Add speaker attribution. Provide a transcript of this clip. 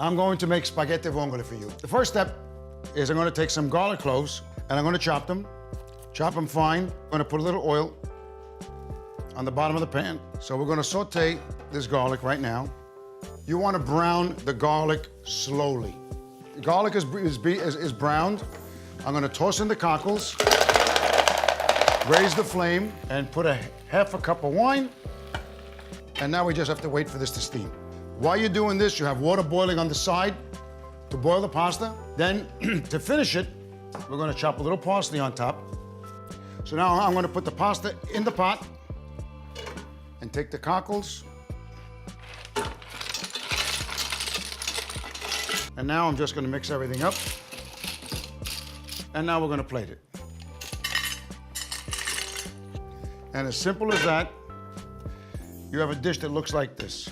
Speaker 1: I'm going to make spaghetti vongole for you. The first step is I'm gonna take some garlic cloves and I'm gonna chop them fine. I'm gonna put a little oil on the bottom of the pan. So we're gonna saute this garlic right now. You wanna brown the garlic slowly. The garlic is browned. I'm gonna toss in the cockles, raise the flame, and put half a cup of wine. And now we just have to wait for this to steam. While you're doing this, you have water boiling on the side to boil the pasta. Then, to finish it, we're gonna chop a little parsley on top. So now I'm gonna put the pasta in the pot and take the cockles. And now I'm just gonna mix everything up. And now we're gonna plate it. And as simple as that, you have a dish that looks like this.